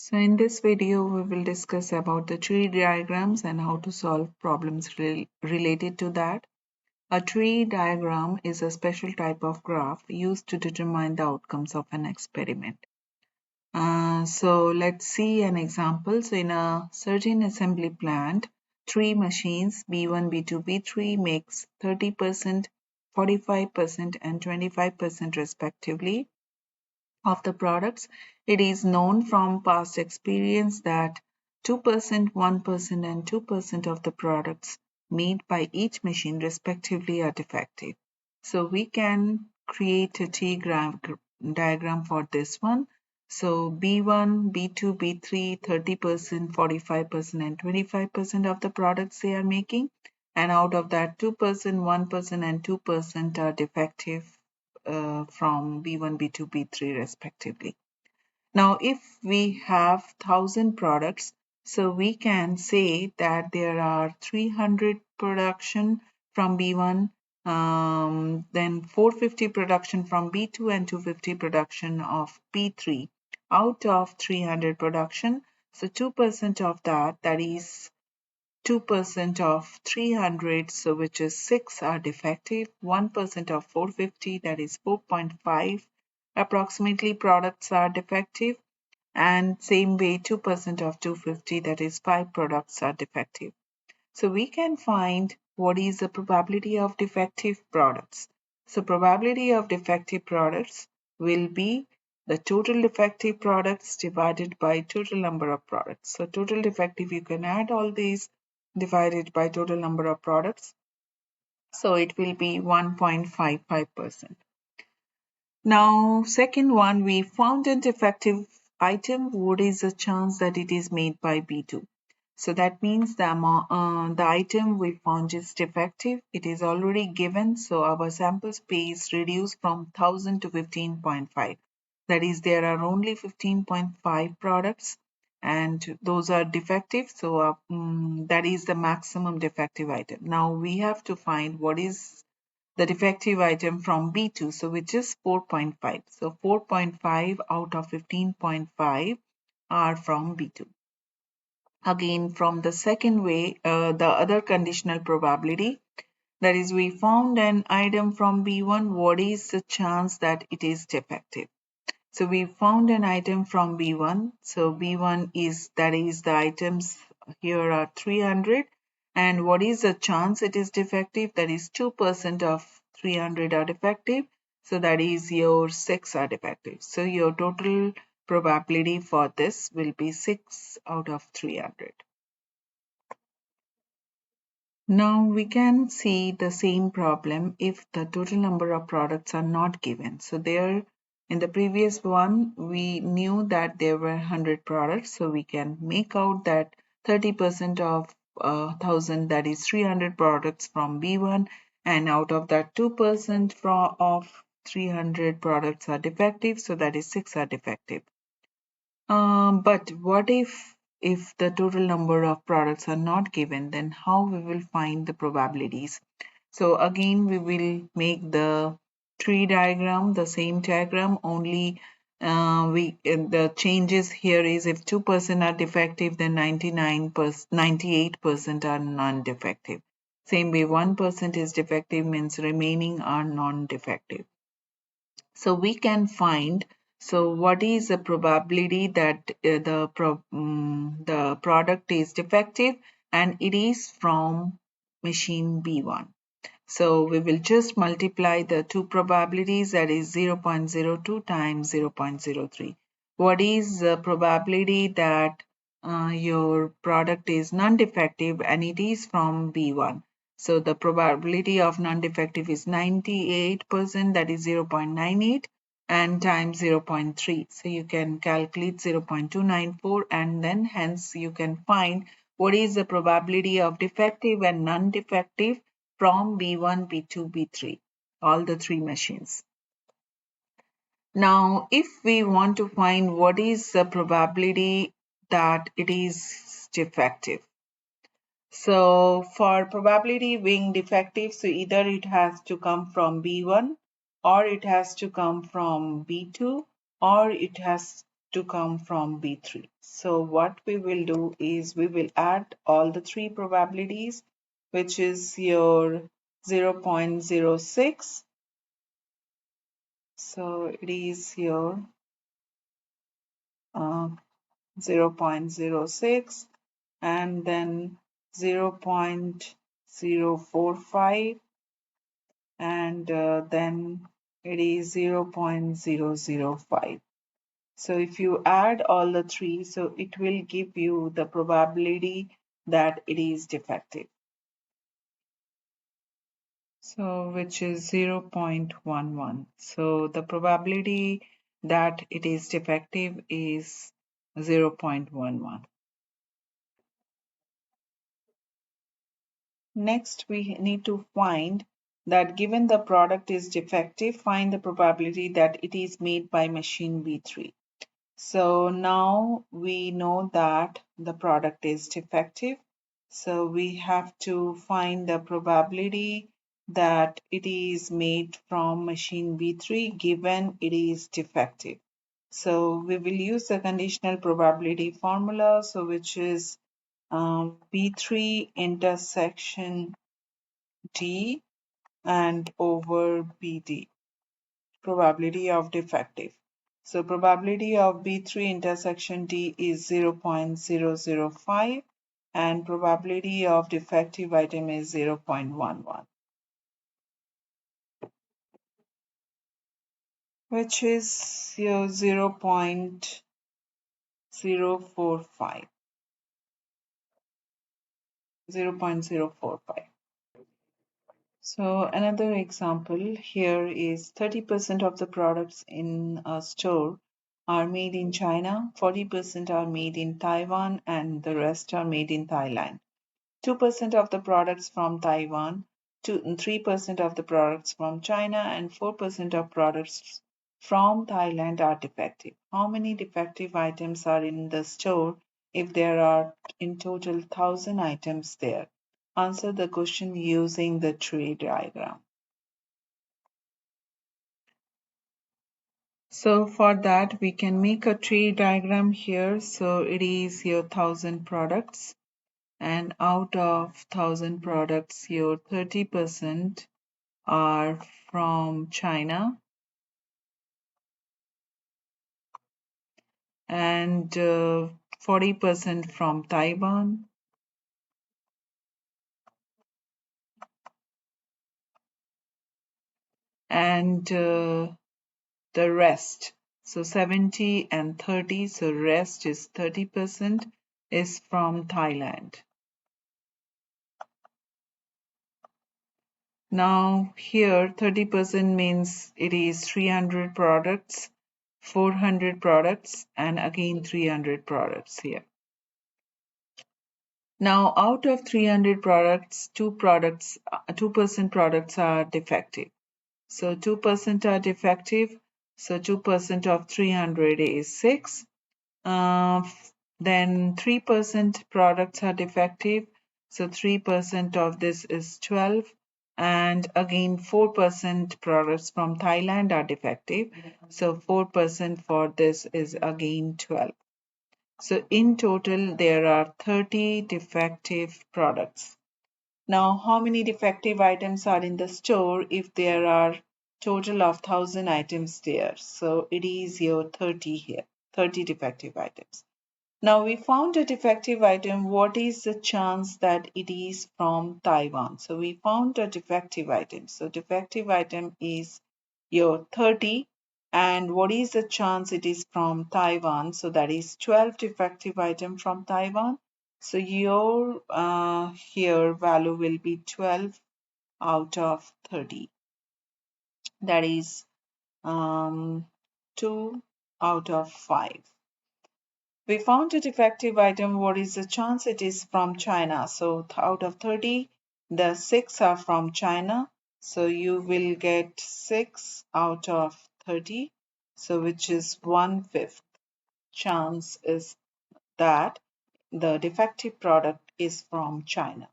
So in this video, we will discuss about the tree diagrams and how to solve problems related to that. A tree diagram is a special type of graph used to determine the outcomes of an experiment. So let's see an example. So in a certain assembly plant, three machines B1, B2, B3 makes 30%, 45% and 25% respectively of the products. It is known from past experience that 2%, 1% and 2% of the products made by each machine respectively are defective. So we can create a diagram for this one. So B1, B2, B3, 30%, 45% and 25% of the products they are making. And out of that 2%, 1% and 2% are defective from B1, B2, B3 respectively. Now, if we have 1,000 products, so we can say that there are 300 production from B1, then 450 production from B2 and 250 production of B3 out of 300 production. So 2% of that, that is 2% of 300, so which is 6 are defective, 1% of 450, that is 4.5 approximately products are defective, and same way 2% of 250, that is 5 products are defective. So we can find what is the probability of defective products. So probability of defective products will be the total defective products divided by total number of products. So total defective, you can add all these divided by total number of products. So it will be 1.55%. Now, second one, we found a defective item. What is the chance that it is made by B2? So that means the item we found is defective. It is already given. So our sample space reduced from 1000 to 15.5. That is, there are only 15.5 products and those are defective. So that is the maximum defective item. Now we have to find what is the defective item from B2, so which is 4.5. So 4.5 out of 15.5 are from B2. Again, from the second way, the other conditional probability, that is, we found an item from B1, what is the chance that it is defective? So we found an item from B1. So B1 is, that is, the items here are 300. And what is the chance it is defective? That is 2% of 300 are defective. So that is your 6 are defective. So your total probability for this will be 6 out of 300. Now we can see the same problem if the total number of products are not given. So there in the previous one, we knew that there were 100 products. So we can make out that 30% of 1000, that is 300 products from B1, and out of that 2% of 300 products are defective. So that is 6 are defective. But what if the total number of products are not given, then how we will find the probabilities? So again, we will make the tree diagram, the same diagram, only the changes here is if 2% are defective, then 98% are non-defective. Same way, 1% is defective means remaining are non-defective. So we can find, so what is the probability that the product is defective, and it is from machine B1. So we will just multiply the two probabilities, that is 0.02 times 0.03. What is the probability that your product is non-defective and it is from B1? So the probability of non-defective is 98%, that is 0.98, and times 0.3. So you can calculate 0.294, and then hence you can find what is the probability of defective and non-defective from B1, B2, B3, all the three machines. Now, if we want to find what is the probability that it is defective. So for probability being defective, so either it has to come from B1, or it has to come from B2, or it has to come from B3. So what we will do is we will add all the three probabilities, which is your 0.06. So it is here 0.06 and then 0.045 and then it is 0.005. So if you add all the three, so it will give you the probability that it is defective. So which is 0.11. So the probability that it is defective is 0.11. Next, we need to find that given the product is defective, find the probability that it is made by machine B3. So now we know that the product is defective. So we have to find the probability that it is made from machine B3 given it is defective. So we will use the conditional probability formula, so which is B3 intersection D and over BD, probability of defective. So probability of B3 intersection D is 0.005 and probability of defective item is 0.11, which is your 0.045. 0.045. So another example here is 30% of the products in a store are made in China, 40% are made in Taiwan, and the rest are made in Thailand. 2% of the products from Taiwan, 3% of the products from China, and 4% of products from Thailand are defective. How many defective items are in the store if there are in total 1,000 items there? Answer the question using the tree diagram. So for that, we can make a tree diagram here. So it is your 1,000 products, and out of 1,000 products, your 30% are from China and 40% from Taiwan and the rest. So 70 and 30, so rest is 30% is from Thailand. Now here 30% means it is 300 products, 400 products, and again 300 products here. Now out of 300 products, 2% products are defective. So 2% are defective. So 2% of 300 is 6. Then 3% products are defective. So 3% of this is 12. And again 4% products from Thailand are defective. So 4% for this is again 12. So in total there are 30 defective products. Now, how many defective items are in the store if there are total of 1,000 items there? So it is your 30 here, 30 defective items. Now we found a defective item. What is the chance that it is from Taiwan? So we found a defective item. So defective item is your 30. And what is the chance it is from Taiwan? So that is 12 defective item from Taiwan. So your here value will be 12 out of 30. That is 2 out of 5. We found a defective item. What is the chance it is from China? So out of 30, the 6 are from China. So you will get 6 out of 30. So which is 1/5 chance is that the defective product is from China.